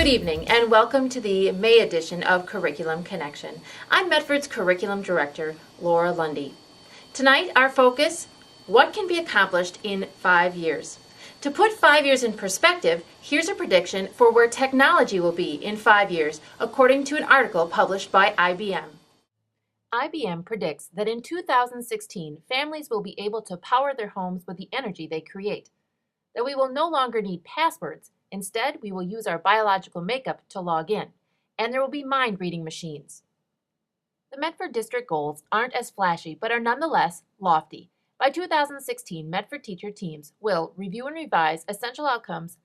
evening and welcome to the May edition of Curriculum Connection. I'm Medford's Curriculum Director, Laura Lundy. Tonight our focus, what can be accomplished in 5 years? To put 5 years in perspective, here's a prediction for where technology will be in 5 years, according to an article published by IBM. IBM predicts that in 2016, families will be able to power their homes with the energy they create, that we will no longer need passwords. Instead, we will use our biological makeup to log in, and there will be mind-reading machines. The Medford District goals aren't as flashy, but are nonetheless lofty. By 2016, Medford teacher teams will review and revise essential outcomes,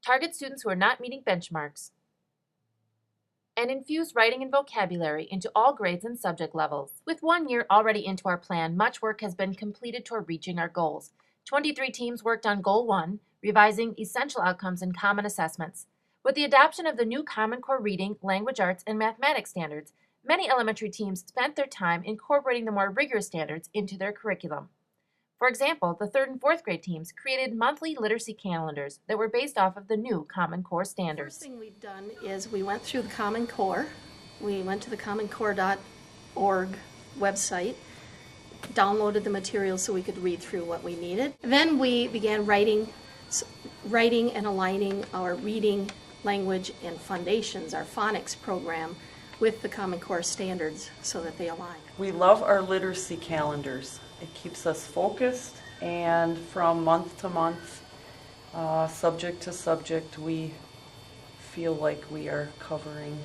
target students who are not meeting benchmarks, and infuse writing and vocabulary into all grades and subject levels. With 1 year already into our plan, much work has been completed toward reaching our goals. 23 teams worked on Goal 1, revising essential outcomes and common assessments. With the adoption of the new Common Core reading, language arts, and mathematics standards, many elementary teams spent their time incorporating the more rigorous standards into their curriculum. For example, the 3rd and 4th grade teams created monthly literacy calendars that were based off of the new Common Core standards. The first thing we've done is we went through the Common Core. We went to the commoncore.org website, downloaded the materials so we could read through what we needed. Then we began writing and aligning our reading, language, and foundations, our phonics program, with the Common Core standards so that they align. We love our literacy calendars. It keeps us focused, and from month to month, subject to subject, we feel like we are covering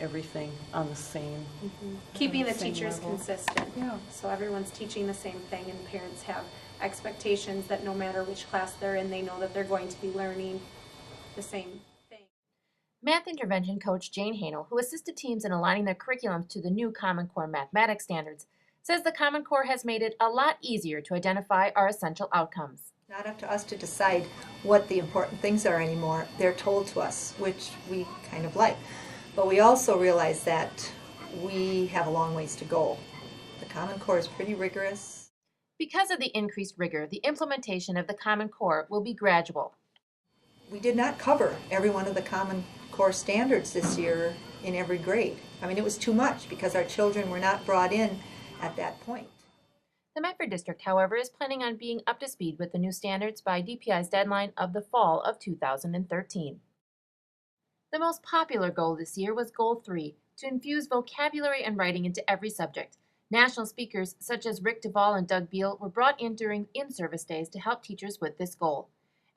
everything on the same Keeping the same teachers level. consistent. Yeah. So everyone's teaching the same thing, and parents have expectations that no matter which class they're in, they know that they're going to be learning the same thing. Math intervention coach Jane Hanel, who assisted teams in aligning their curriculums to the new Common Core mathematics standards, says the Common Core has made it a lot easier to identify our essential outcomes. Not up to us to decide what the important things are anymore. They're told to us, which we kind of like. But we also realize that we have a long ways to go. The Common Core is pretty rigorous. Because of the increased rigor, the implementation of the Common Core will be gradual. We did not cover every one of the Common Core standards this year in every grade. I mean, it was too much because our children were not brought in at that point. The Medford District, however, is planning on being up to speed with the new standards by DPI's deadline of the fall of 2013. The most popular goal this year was Goal 3, to infuse vocabulary and writing into every subject. National speakers such as Rick Duvall and Doug Beal were brought in during in-service days to help teachers with this goal.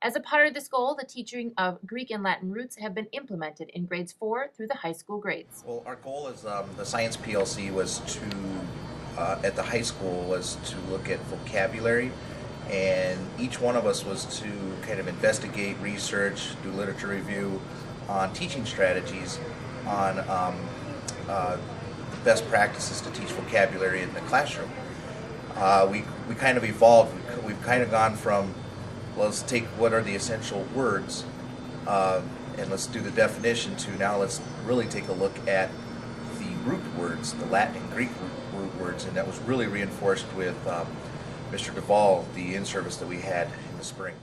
As a part of this goal, the teaching of Greek and Latin roots have been implemented in grades 4 through the high school grades. Well, our goal is the Science PLC was to, at the high school, was to look at vocabulary, and each one of us was to kind of investigate, research, do literature review on teaching strategies on best practices to teach vocabulary in the classroom. We kind of evolved. We've kind of gone from, let's take what are the essential words and let's do the definition, to now let's really take a look at the root words, the Latin and Greek root words, and that was really reinforced with Mr. Duvall, the in-service that we had in the spring.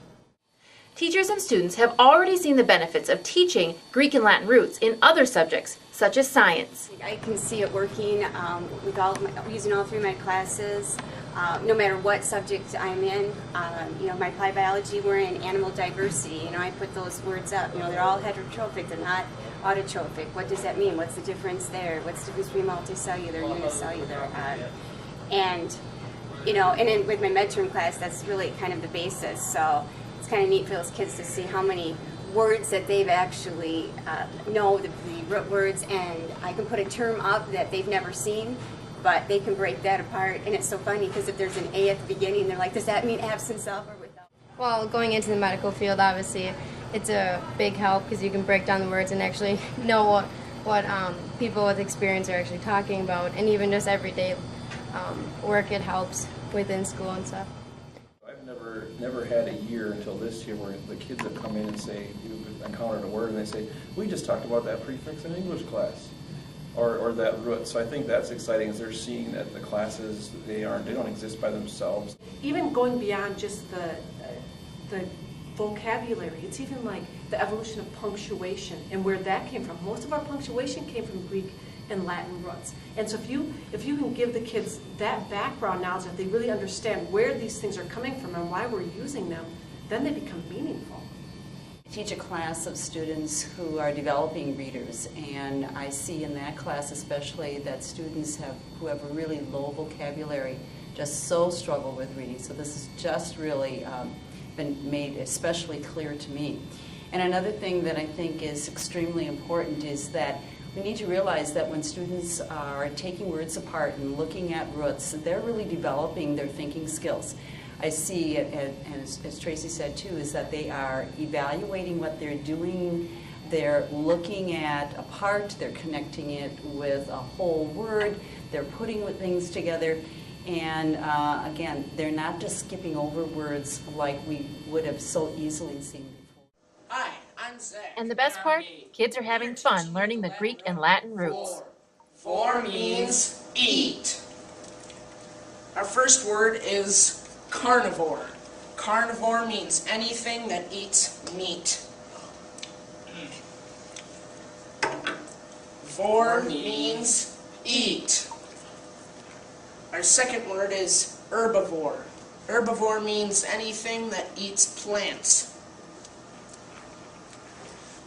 Teachers and students have already seen the benefits of teaching Greek and Latin roots in other subjects, such as science. I can see it working with using all 3 of my classes, no matter what subject I'm in. My applied biology, we're in animal diversity. I put those words up. They're all heterotrophic, they're not autotrophic. What does that mean? What's the difference there? What's the difference between multicellular, unicellular? And then with my midterm class, that's really kind of the basis. So it's kind of neat for those kids to see how many words that they've actually know the root words, and I can put a term up that they've never seen, but they can break that apart. And it's so funny because if there's an A at the beginning, they're like, does that mean absence of or without? Well, going into the medical field, obviously, it's a big help because you can break down the words and actually know what people with experience are actually talking about, and even just everyday work, it helps within school and stuff. I've never had a year until this year where the kids have come in and say, you've encountered a word, and they say, we just talked about that prefix in English class, or that root. So I think that's exciting, is they're seeing that the classes, they don't exist by themselves. Even going beyond just the vocabulary. It's even like the evolution of punctuation and where that came from. Most of our punctuation came from Greek and Latin roots. And so if you can give the kids that background knowledge, that they really understand where these things are coming from and why we're using them, then they become meaningful. I teach a class of students who are developing readers, and I see in that class especially that students who have a really low vocabulary just so struggle with reading. So this has just really been made especially clear to me. And another thing that I think is extremely important is that we need to realize that when students are taking words apart and looking at roots, they're really developing their thinking skills. I see, and as Tracy said too, is that they are evaluating what they're doing, they're looking at a part, they're connecting it with a whole word, they're putting things together, and again, they're not just skipping over words like we would have so easily seen before. Hi, I'm Zach. And the best part? Kids are having fun learning the Greek and Latin roots. For means eat. Our first word is carnivore. Carnivore means anything that eats meat. Vor means eat. Our second word is herbivore. Herbivore means anything that eats plants.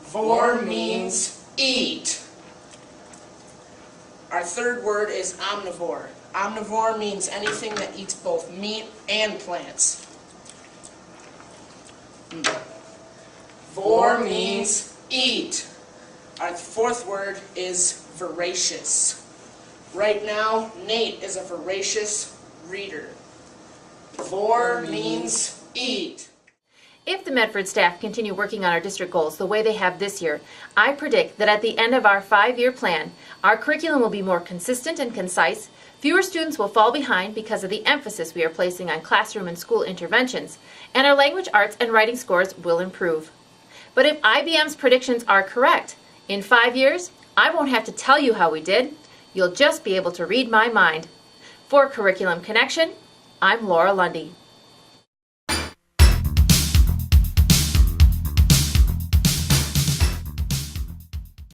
Vor means eat. Our third word is omnivore. Omnivore means anything that eats both meat and plants. Vor means eat. Our fourth word is voracious. Right now, Nate is a voracious reader. Vor means eat. If the Medford staff continue working on our district goals the way they have this year, I predict that at the end of our 5-year plan, our curriculum will be more consistent and concise, fewer students will fall behind because of the emphasis we are placing on classroom and school interventions, and our language arts and writing scores will improve. But if IBM's predictions are correct, in 5 years, I won't have to tell you how we did. You'll just be able to read my mind. For Curriculum Connection, I'm Laura Lundy.